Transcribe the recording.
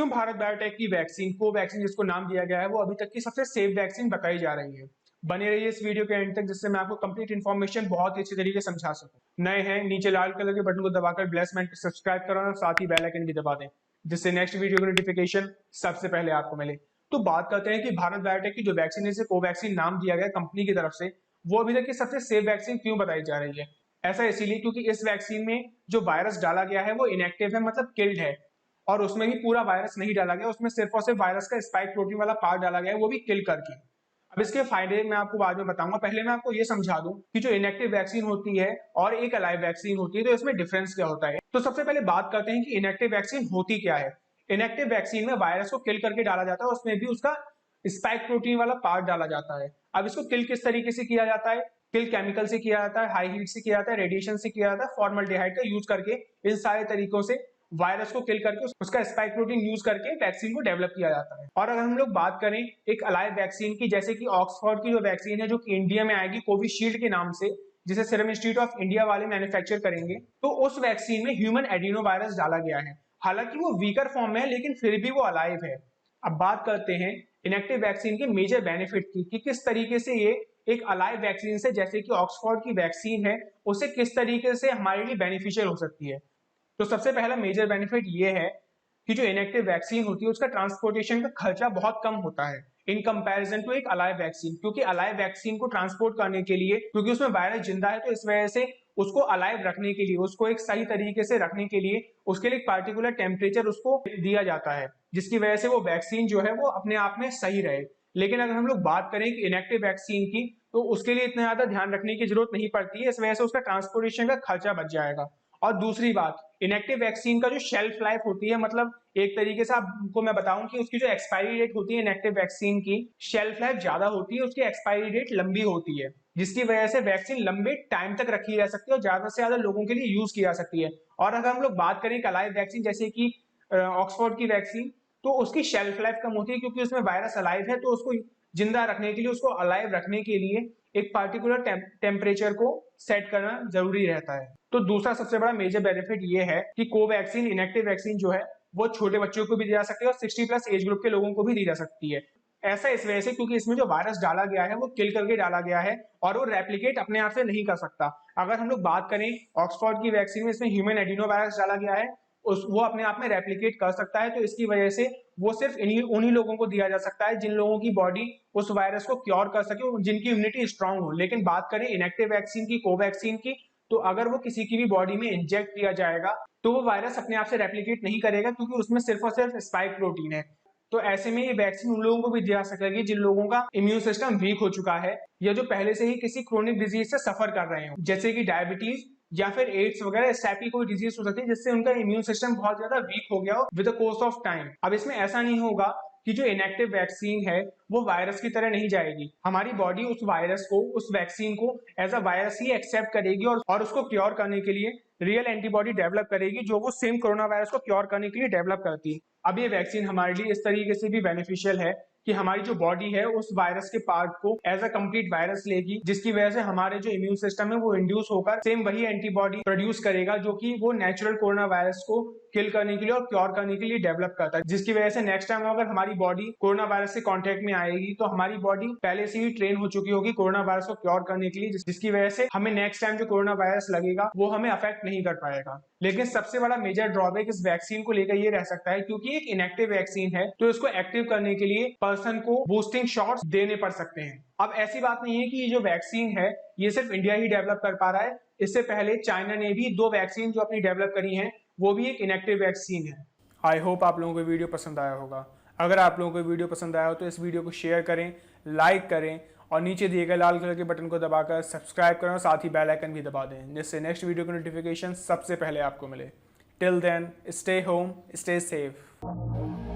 क्यों भारत बायोटेक की vaccine Covaxin जिसको नाम दिया गया है वो अभी तक की सबसे सेफ वैक्सीन बताई जा रही है। बने रहिए इस वीडियो के एंड तक जिससे मैं आपको कंप्लीट इन्फॉर्मेशन बहुत ही अच्छी तरीके से समझा सकूं। नए हैं नीचे लाल कलर के बटन को दबाकर ब्लेसमेंट को सब्सक्राइब करो और साथ ही बेल आइकन भी दबा दें जिससे नेक्स्ट वीडियो की नोटिफिकेशन सबसे पहले आपको मिले। तो बात करते हैं कि भारत बायोटेक की जो वैक्सीन है जिसे कोवैक्सीन नाम दिया गया कंपनी की तरफ से वो अभी तक की सबसे सेफ वैक्सीन क्यों बताई जा रही है। ऐसा इसीलिए क्योंकि इस वैक्सीन में जो वायरस डाला गया है वो इनएक्टिव है, मतलब किल्ड है, और उसमें भी पूरा वायरस नहीं डाला गया, उसमें सिर्फ और सिर्फ वायरस का स्पाइक प्रोटीन वाला पार्ट डाला गया है, वो भी किल करके। अब इसके फायदे मैं आपको बाद में बताऊंगा, पहले मैं आपको ये समझा दूं कि जो इनएक्टिव वैक्सीन होती है और एक अलाइव वैक्सीन होती है तो इसमें डिफरेंस क्या होता है। तो सबसे पहले बात करते हैं कि इनएक्टिव वैक्सीन होती क्या है। इनएक्टिव वैक्सीन में वायरस को किल करके डाला जाता है, उसमें भी उसका स्पाइक प्रोटीन वाला पार्ट डाला जाता है। अब इसको किल किस तरीके से किया जाता है? किल केमिकल से किया जाता है, हाई हीट से किया जाता है, रेडिएशन से किया जाता है, फॉर्मल्डिहाइड का यूज करके। इन सारे तरीकों से वायरस को किल करके उसका स्पाइक प्रोटीन यूज करके वैक्सीन को डेवलप किया जाता है। और अगर हम लोग बात करें एक अलाइव वैक्सीन की, जैसे कि ऑक्सफोर्ड की जो वैक्सीन है जो कि इंडिया में आएगी कोविशील्ड के नाम से, जिसे सीरम इंस्टीट्यूट ऑफ इंडिया वाले मैन्युफैक्चर करेंगे, तो उस वैक्सीन में ह्यूमन एडिनो वायरस डाला गया है। हालांकि वो वीकर फॉर्म में है लेकिन फिर भी वो अलाइव है। अब बात करते हैं इनएक्टिव वैक्सीन के मेजर बेनिफिट की कि किस तरीके से ये एक अलाइव वैक्सीन से, जैसे कि ऑक्सफोर्ड की वैक्सीन है, उससे किस तरीके से हमारे लिए बेनिफिशियल हो सकती है। तो सबसे पहला मेजर बेनिफिट ये है कि जो इनएक्टिव वैक्सीन होती है उसका ट्रांसपोर्टेशन का खर्चा बहुत कम होता है इन कंपैरिजन टू एक अलाइव वैक्सीन। क्योंकि अलाइव वैक्सीन को ट्रांसपोर्ट करने के लिए, क्योंकि उसमें वायरस जिंदा है, तो इस वजह से उसको अलाइव रखने के लिए, उसको एक सही तरीके से रखने के लिए उसके लिए एक पार्टिकुलर टेम्परेचर उसको दिया जाता है, जिसकी वजह से वो वैक्सीन जो है वो अपने आप में सही रहे। लेकिन अगर हम लोग बात करें कि इनएक्टिव वैक्सीन की, तो उसके लिए इतना ज्यादा ध्यान रखने की जरूरत नहीं पड़ती है, इस वजह से उसका ट्रांसपोर्टेशन का खर्चा बच जाएगा। और दूसरी बात, इनएक्टिव वैक्सीन का जो शेल्फ लाइफ होती है, मतलब एक तरीके से आपको मैं बताऊं कि उसकी जो एक्सपायरी डेट होती है इनएक्टिव वैक्सीन की, शेल्फ लाइफ ज्यादा होती है, उसकी एक्सपायरी डेट लंबी होती है, जिसकी वजह से वैक्सीन लंबे टाइम तक रखी जा सकती है और ज्यादा से ज्यादा लोगों के लिए यूज की जा सकती है। और अगर हम लोग बात करें अलाइव वैक्सीन जैसे कि ऑक्सफोर्ड की वैक्सीन, तो उसकी शेल्फ लाइफ कम होती है क्योंकि उसमें वायरस अलाइव है, तो उसको जिंदा रखने के लिए, उसको अलाइव रखने के लिए एक पार्टिकुलर टेम्परेचर को सेट करना जरूरी रहता है। तो दूसरा सबसे बड़ा मेजर बेनिफिट ये है कि कोवैक्सीन इनएक्टिव वैक्सीन जो है वो छोटे बच्चों को भी दी जा सकती है और 60+ एज ग्रुप के लोगों को भी दी जा सकती है। ऐसा इस वजह से क्योंकि इसमें जो वायरस डाला गया है वो किल करके डाला गया है और वो रेप्लिकेट अपने आप से नहीं कर सकता। अगर हम लोग बात करें ऑक्सफोर्ड की वैक्सीन में, इसमें ह्यूमन एडिनो वायरस डाला गया है, वो अपने आप में रेप्लिकेट कर सकता है, तो इसकी वजह से वो सिर्फ उन्हीं लोगों को दिया जा सकता है जिन लोगों की बॉडी उस वायरस को क्योर कर सके, जिनकी इम्यूनिटी स्ट्रांग हो। लेकिन बात करें इनएक्टिव वैक्सीन की, कोवैक्सीन की, तो अगर वो किसी की भी बॉडी में इंजेक्ट किया जाएगा तो वो वायरस अपने आप से रेप्लिकेट नहीं करेगा क्योंकि उसमें सिर्फ और सिर्फ स्पाइक प्रोटीन है। तो ऐसे में ये वैक्सीन उन लोगों को भी दिया सकेगी जिन लोगों का इम्यून सिस्टम वीक हो चुका है या जो पहले से ही किसी क्रोनिक डिजीज से सफर कर रहे हो, जैसे कि डायबिटीज या फिर एड्स वगैरह, इस टाइप की कोई डिजीज हो सकती है जिससे उनका इम्यून सिस्टम बहुत ज्यादा वीक हो गया हो with the course of time. अब इसमें ऐसा नहीं होगा कि जो इनएक्टिव वैक्सीन है वो वायरस की तरह नहीं जाएगी, हमारी बॉडी उस वायरस को, उस वैक्सीन को एज अ वायरस ही एक्सेप्ट करेगी और उसको क्योर करने के लिए रियल एंटीबॉडी डेवलप करेगी जो वो सेम कोरोना वायरस को क्योर करने के लिए डेवलप करती है। अब ये वैक्सीन हमारे लिए इस तरीके से भी बेनिफिशियल है कि हमारी जो बॉडी है उस वायरस के पार्ट को एज अ कंप्लीट वायरस लेगी, जिसकी वजह से हमारे जो इम्यून सिस्टम है वो इंड्यूस होकर सेम वही एंटीबॉडी प्रोड्यूस करेगा जो कि वो नेचुरल कोरोना वायरस को किल करने के लिए और क्योर करने के लिए डेवलप करता है, जिसकी वजह से नेक्स्ट टाइम अगर हमारी बॉडी कोरोना वायरस से कांटेक्ट में आएगी तो हमारी बॉडी पहले से ही ट्रेन हो चुकी होगी कोरोना वायरस को क्योर करने के लिए, जिसकी वजह से हमें नेक्स्ट टाइम जो कोरोना वायरस लगेगा वो हमें अफेक्ट नहीं कर पाएगा। लेकिन सबसे बड़ा मेजर ड्रॉबैक इस वैक्सीन को लेकर ये रह सकता है क्योंकि एक इनएक्टिव वैक्सीन है तो इसको एक्टिव करने के लिए पर्सन को बूस्टिंग शॉट्स देने पड़ सकते हैं। अब ऐसी बात नहीं है कि ये जो वैक्सीन है ये सिर्फ इंडिया ही डेवलप कर पा रहा है, इससे पहले चाइना ने भी 2 वैक्सीन जो अपनी डेवलप करी हैं वो भी एक इनएक्टिव वैक्सीन है। आई होप आप लोगों को वीडियो पसंद आया होगा। अगर आप लोगों को वीडियो पसंद आया हो तो इस वीडियो को शेयर करें, लाइक करें और नीचे दिए गए लाल कलर के बटन को दबाकर सब्सक्राइब करें और साथ ही बेल आइकन भी दबा दें जिससे नेक्स्ट वीडियो की नोटिफिकेशन सबसे पहले आपको मिले। Till then, stay home, stay safe.